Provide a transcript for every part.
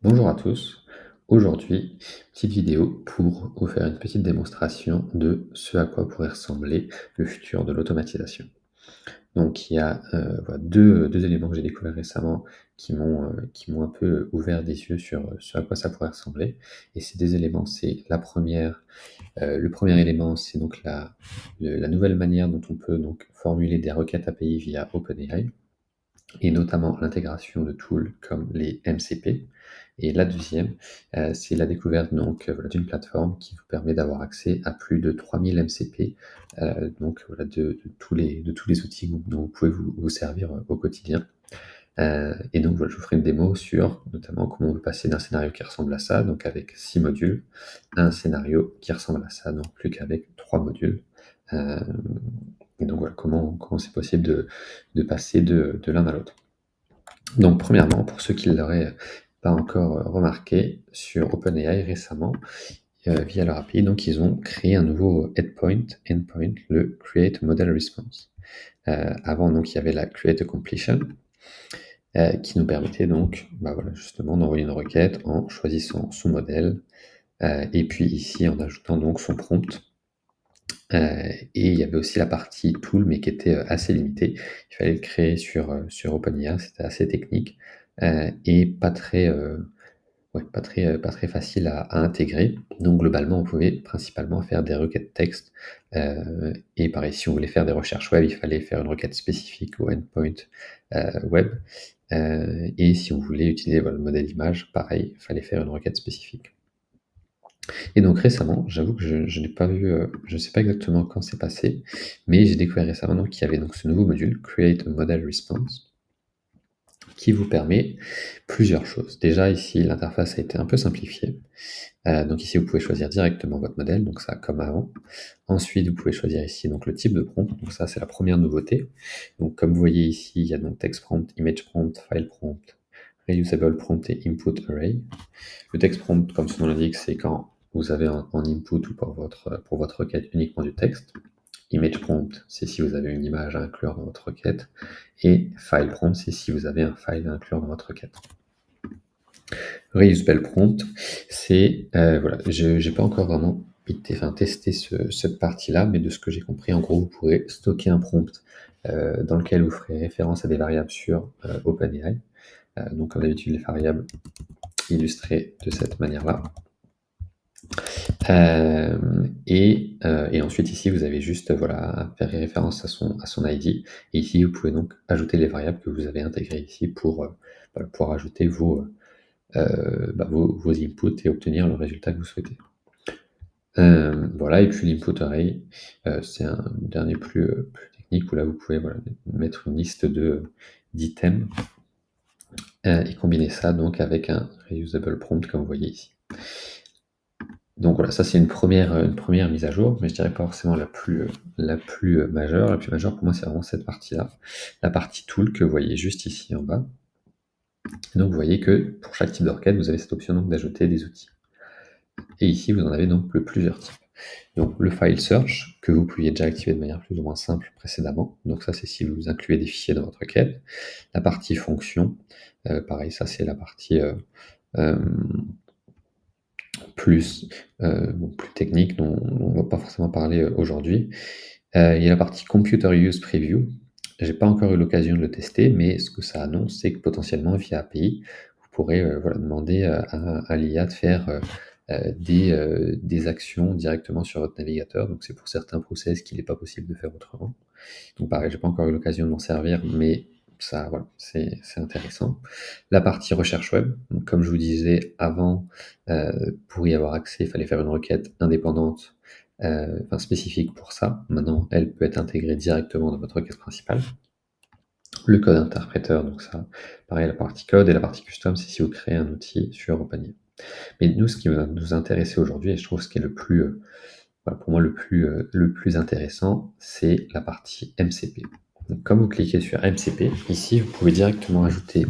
Bonjour à tous. Aujourd'hui, petite vidéo pour vous faire une petite démonstration de ce à quoi pourrait ressembler le futur de l'automatisation. Donc il y a, voilà 2 éléments que j'ai découverts récemment qui m'ont un peu ouvert des yeux sur, ce à quoi ça pourrait ressembler et ces 2 éléments, c'est le premier élément, c'est donc la nouvelle manière dont on peut donc formuler des requêtes API via OpenAI et notamment l'intégration de tools comme les MCP. Et la deuxième, c'est la découverte donc voilà, d'une plateforme qui vous permet d'avoir accès à plus de 3000 MCP, donc voilà, de tous les outils dont vous pouvez vous servir au quotidien. Et donc voilà, je vous ferai une démo sur notamment comment on peut passer d'un scénario qui ressemble à ça, donc avec 6 modules, à un scénario qui ressemble à ça, donc plus qu'avec 3 modules. Euh, et donc voilà, comment c'est possible de passer de l'un à l'autre. Donc premièrement, pour ceux qui ne l'auraient pas encore remarqué, sur OpenAI récemment, via leur API, donc ils ont créé un nouveau endpoint, le Create Model Response. Avant, donc, il y avait la Create a Completion, qui nous permettait donc, bah voilà, justement, d'envoyer une requête en choisissant son modèle, et puis ici en ajoutant donc son prompt. Et il y avait aussi la partie tool, mais qui était assez limitée. Il fallait le créer sur OpenAI, c'était assez technique et pas très facile à intégrer. Donc globalement, on pouvait principalement faire des requêtes texte. Et pareil, si on voulait faire des recherches web, il fallait faire une requête spécifique au endpoint web. Et si on voulait utiliser voilà, le modèle image, pareil, il fallait faire une requête spécifique. Et donc récemment, j'avoue que je n'ai pas vu, je ne sais pas exactement quand c'est passé, mais j'ai découvert récemment donc, qu'il y avait donc ce nouveau module, Create a Model Response, qui vous permet plusieurs choses. Déjà ici, l'interface a été un peu simplifiée. Donc ici, vous pouvez choisir directement votre modèle, donc ça comme avant. Ensuite, vous pouvez choisir ici donc le type de prompt, donc ça c'est la première nouveauté. Donc comme vous voyez ici, il y a donc text prompt, image prompt, file prompt, reusable prompt et input array. Le text prompt, comme son nom l'indique, c'est quand vous avez en input ou pour votre requête uniquement du texte. Image prompt, c'est si vous avez une image à inclure dans votre requête. Et file prompt, c'est si vous avez un file à inclure dans votre requête. Reusable prompt, c'est voilà, je n'ai pas encore vraiment testé cette partie-là, mais de ce que j'ai compris, en gros, vous pourrez stocker un prompt dans lequel vous ferez référence à des variables sur OpenAI. Donc, comme d'habitude, les variables illustrées de cette manière-là. Et ensuite, ici, vous avez juste voilà, à faire référence à son ID. Et ici, vous pouvez donc ajouter les variables que vous avez intégrées ici pour ajouter vos inputs et obtenir le résultat que vous souhaitez. Voilà, et puis l'input array, c'est un dernier plus technique où là vous pouvez voilà, mettre une liste d'items et combiner ça donc avec un reusable prompt comme vous voyez ici. Donc voilà, ça c'est une première mise à jour, mais je dirais pas forcément la plus majeure. La plus majeure pour moi c'est vraiment cette partie-là, la partie tool que vous voyez juste ici en bas. Et donc vous voyez que pour chaque type de requête, vous avez cette option donc d'ajouter des outils. Et ici vous en avez donc plusieurs types. Donc le file search, que vous pouviez déjà activer de manière plus ou moins simple précédemment. Donc ça, c'est si vous incluez des fichiers dans votre requête. La partie fonction, pareil, ça c'est la partie euh, plus technique dont on ne va pas forcément parler aujourd'hui. Il y a la partie computer use preview. J'ai pas encore eu l'occasion de le tester, mais ce que ça annonce, c'est que potentiellement via API, vous pourrez voilà, demander à l'IA de faire des actions directement sur votre navigateur. Donc c'est pour certains process qu'il n'est pas possible de faire autrement. Donc pareil, j'ai pas encore eu l'occasion de m'en servir, mais ça, voilà, c'est intéressant. La partie recherche web, donc comme je vous disais avant, pour y avoir accès, il fallait faire une requête indépendante, enfin spécifique pour ça. Maintenant, elle peut être intégrée directement dans votre requête principale. Le code interpréteur, donc ça, pareil, la partie code et la partie custom, c'est si vous créez un outil sur OpenAI. Mais nous, ce qui va nous intéresser aujourd'hui, et je trouve ce qui est le plus, voilà, pour moi, le plus intéressant, c'est la partie MCP. Donc, comme vous cliquez sur MCP, ici, vous pouvez directement ajouter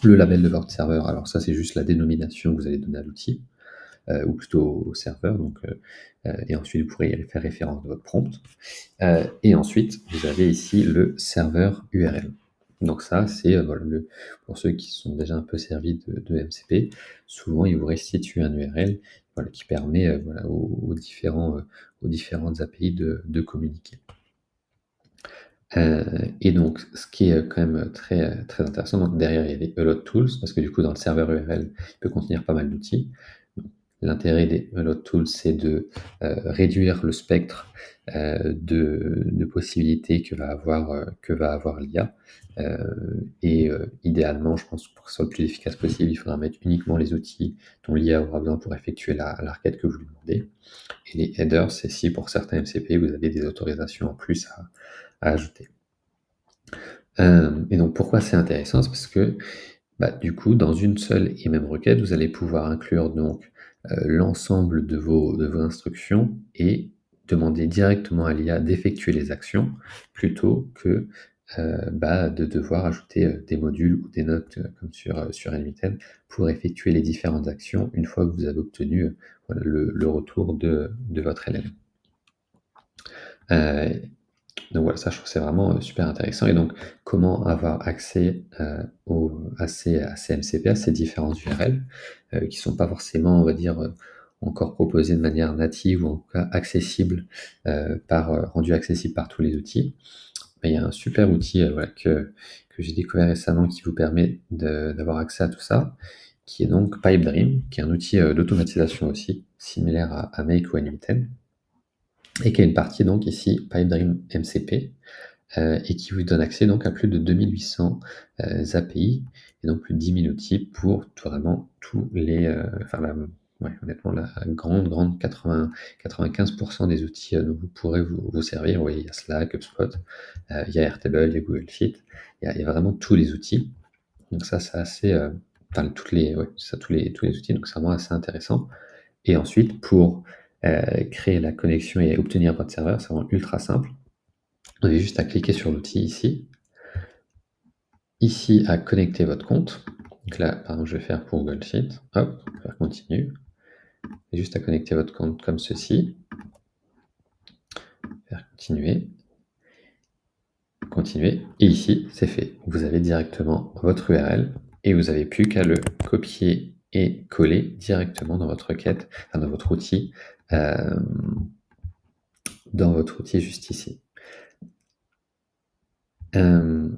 le label de votre serveur. Alors ça, c'est juste la dénomination que vous allez donner à l'outil, ou plutôt au serveur. Et ensuite, vous pourrez y faire référence de votre prompt. Et ensuite, vous avez ici le serveur URL. Donc ça, c'est, voilà, pour ceux qui sont déjà un peu servis de MCP, souvent ils vous restituent un URL, voilà, qui permet, voilà, aux différentes API de communiquer. Et donc ce qui est, quand même, très intéressant, donc derrière il y a les Allot Tools, parce que du coup dans le serveur URL, il peut contenir pas mal d'outils. L'intérêt des Allot Tools, c'est de, réduire le spectre, de possibilités que va avoir l'IA. Idéalement, je pense pour que ce soit le plus efficace possible, il faudra mettre uniquement les outils dont l'IA aura besoin pour effectuer la requête que vous lui demandez. Et les headers, c'est si pour certains MCP, vous avez des autorisations en plus à ajouter. Et donc pourquoi c'est intéressant? C'est parce que, bah, du coup, dans une seule et même requête, vous allez pouvoir inclure donc, l'ensemble de vos instructions et demander directement à l'IA d'effectuer les actions plutôt que, bah, de devoir ajouter, des modules ou des notes, comme sur Unlimited pour effectuer les différentes actions une fois que vous avez obtenu, voilà, le retour de votre LLM. Heu donc voilà, ça je trouve que c'est vraiment, super intéressant. Et donc comment avoir accès, à ces MCP, à ces différents URL, qui sont pas forcément, on va dire, encore proposés de manière native ou en tout cas accessibles, rendus accessibles par tous les outils. Mais il y a un super outil, voilà, que j'ai découvert récemment qui vous permet d'avoir accès à tout ça, qui est donc Pipedream, qui est un outil, d'automatisation aussi, similaire à Make ou Unlimited, et qui a une partie donc ici Pipedream MCP, et qui vous donne accès donc à plus de 2800 API et donc plus de 10 000 outils pour vraiment tous les, enfin ouais, honnêtement la grande 95 des outils dont vous pourrez vous servir. Vous voyez, il y a Slack, HubSpot, il y a Airtable, il y a Google Sheet, il y a vraiment tous les outils. Donc ça, c'est assez, enfin toutes les ouais, ça tous les outils, donc c'est vraiment assez intéressant. Et ensuite pour, créer la connexion et obtenir votre serveur, c'est vraiment ultra simple. Vous avez juste à cliquer sur l'outil ici à connecter votre compte. Donc là, par exemple, je vais faire pour Google Sheet. Hop, faire continue. Et juste à connecter votre compte comme ceci. Faire continuer. Continuer. Et ici, c'est fait. Vous avez directement votre URL et vous n'avez plus qu'à le copier et coller directement dans votre requête, enfin euh, dans votre outil juste ici. Euh,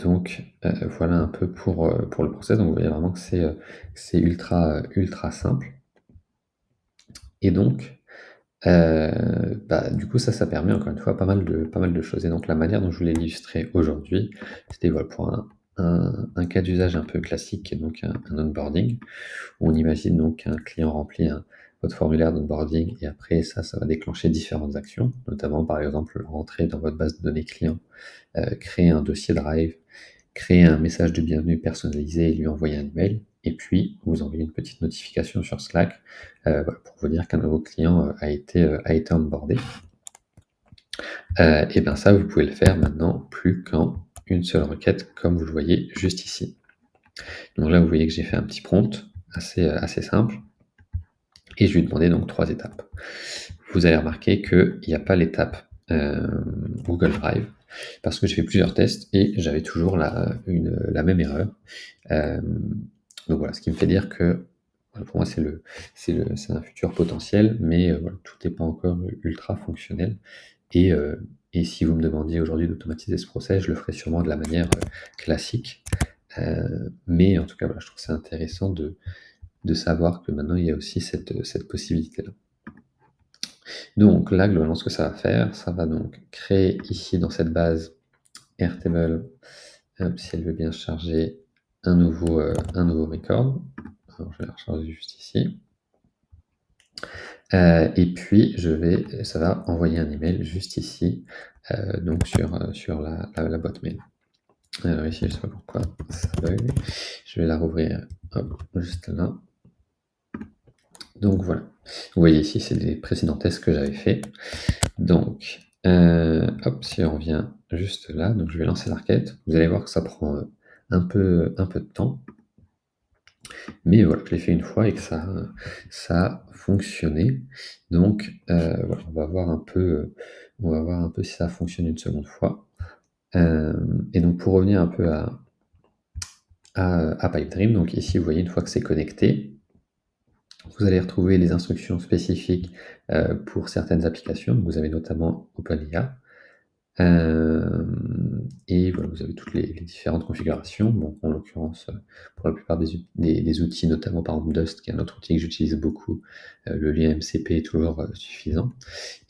Donc, voilà un peu pour le process. Donc, vous voyez vraiment que c'est ultra simple. Et donc, bah, du coup, ça permet encore une fois pas mal de choses. Et donc, la manière dont je voulais l'illustrer aujourd'hui, c'était voilà, pour un cas d'usage un peu classique, qui est donc un onboarding. On imagine donc qu'un client remplit votre formulaire d'onboarding et après ça va déclencher différentes actions, notamment par exemple rentrer dans votre base de données client, créer un dossier Drive, créer un message de bienvenue personnalisé et lui envoyer un email. Et puis, vous envoyez une petite notification sur Slack, voilà, pour vous dire qu'un nouveau client a été onboardé. Et bien ça, vous pouvez le faire maintenant plus qu'en une seule requête, comme vous le voyez juste ici. Donc là, vous voyez que j'ai fait un petit prompt assez simple. Et je lui ai demandé donc 3 étapes. Vous allez remarquer qu'il n'y a pas l'étape Google Drive, parce que j'ai fait plusieurs tests et j'avais toujours la même erreur. Donc voilà, ce qui me fait dire que voilà, pour moi c'est un futur potentiel, mais voilà, tout n'est pas encore ultra fonctionnel. Et, si vous me demandiez aujourd'hui d'automatiser ce process, je le ferais sûrement de la manière classique. Mais en tout cas, voilà, je trouve ça intéressant de savoir que maintenant il y a aussi cette possibilité-là. Donc là, globalement, ce que ça va faire, ça va donc créer ici dans cette base Airtable, si elle veut bien charger un nouveau record. Alors, je vais la recharger juste ici. Et puis ça va envoyer un email juste ici, donc sur la boîte mail. Alors ici, je ne sais pas pourquoi ça bug. Je vais la rouvrir, hop, juste là. Donc voilà. Vous voyez ici, c'est les précédents tests que j'avais fait. Donc, hop, si on revient juste là, donc je vais lancer la requête. Vous allez voir que ça prend un peu de temps. Mais voilà, je l'ai fait une fois et que ça a fonctionné. Donc, voilà, on va voir un peu si ça fonctionne une seconde fois. Et donc pour revenir un peu à Pipedream, donc ici vous voyez une fois que c'est connecté, vous allez retrouver les instructions spécifiques pour certaines applications. Vous avez notamment OpenIA. Et voilà, vous avez toutes les différentes configurations. Bon, en l'occurrence, pour la plupart des outils, notamment par exemple Dust, qui est un autre outil que j'utilise beaucoup, le lien MCP est toujours suffisant.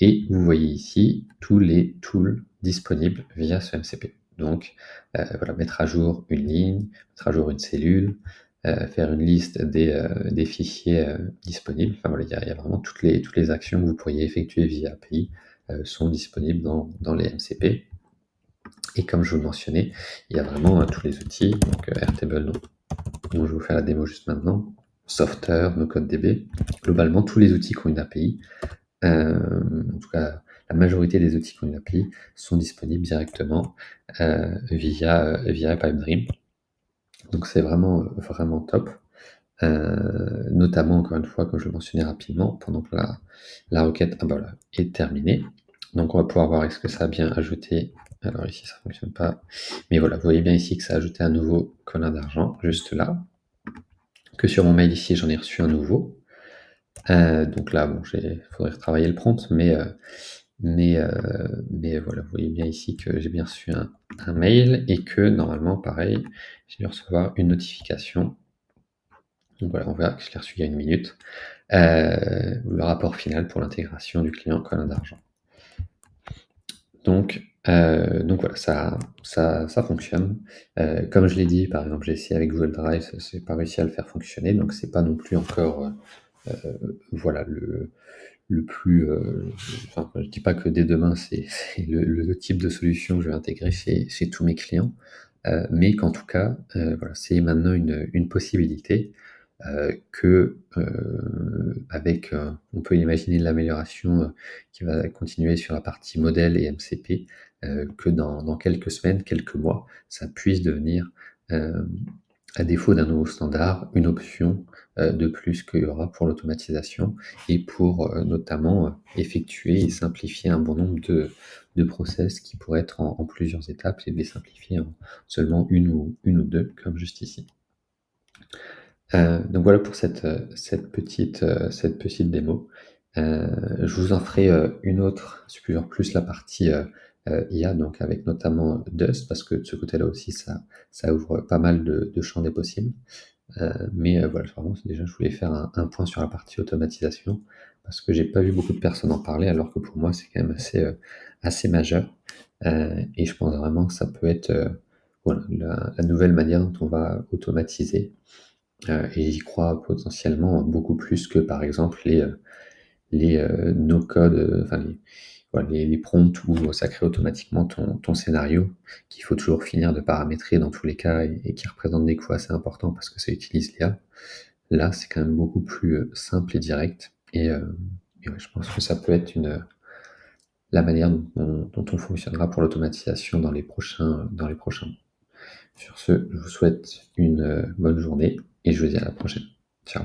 Et vous voyez ici tous les tools disponibles via ce MCP. Donc, voilà, mettre à jour une ligne, mettre à jour une cellule, faire une liste des fichiers disponibles. Enfin voilà, il y a vraiment toutes les actions que vous pourriez effectuer via API sont disponibles dans les MCP. Et comme je vous le mentionnais, il y a vraiment tous les outils, donc Airtable dont je vais vous faire la démo juste maintenant, Softer, NoCodeDB, globalement tous les outils qui ont une API, en tout cas la majorité des outils qui ont une API sont disponibles directement via Pipedream. Donc c'est vraiment, vraiment top. Notamment, encore une fois, comme je le mentionnais rapidement, pendant que la requête voilà, est terminée. Donc on va pouvoir voir est-ce que ça a bien ajouté. Alors ici ça ne fonctionne pas. Mais voilà, vous voyez bien ici que ça a ajouté un nouveau colonne d'argent, juste là. Que sur mon mail ici, j'en ai reçu un nouveau. Donc là, bon, il faudrait retravailler le prompt, mais voilà, vous voyez bien ici que j'ai bien reçu un mail et que normalement, pareil, j'ai dû recevoir une notification. Donc voilà, on verra que je l'ai reçu il y a 1 minute. Le rapport final pour l'intégration du client colonne d'argent. Donc voilà, ça fonctionne. Comme je l'ai dit, par exemple, j'ai essayé avec Google Drive, ça s'est pas réussi à le faire fonctionner, donc c'est pas non plus encore voilà le plus. Enfin, je dis pas que dès demain c'est le type de solution que je vais intégrer chez tous mes clients, mais qu'en tout cas, voilà, c'est maintenant une possibilité que avec, on peut imaginer l'amélioration qui va continuer sur la partie modèle et MCP, que dans quelques semaines, quelques mois, ça puisse devenir, à défaut d'un nouveau standard, une option de plus qu'il y aura pour l'automatisation et pour notamment effectuer et simplifier un bon nombre de process qui pourraient être en plusieurs étapes et de les simplifier en seulement une ou deux, comme juste ici. Donc voilà pour cette petite démo. Je vous en ferai une autre sur plus la partie IA, donc avec notamment Dust, parce que de ce côté-là aussi, ça ouvre pas mal de champs des possibles. Mais voilà, vraiment, déjà, je voulais faire un point sur la partie automatisation, parce que j'ai pas vu beaucoup de personnes en parler, alors que pour moi, c'est quand même assez majeur. Et je pense vraiment que ça peut être voilà, la nouvelle manière dont on va automatiser. Et j'y crois potentiellement beaucoup plus que par exemple les no-code, enfin voilà, les prompts où ça crée automatiquement ton scénario, qu'il faut toujours finir de paramétrer dans tous les cas et qui représente des coûts assez importants parce que ça utilise l'IA. Là, c'est quand même beaucoup plus simple et direct. Et ouais, je pense que ça peut être la manière dont on fonctionnera pour l'automatisation dans les prochains mois. Sur ce, je vous souhaite une bonne journée et je vous dis à la prochaine. Ciao.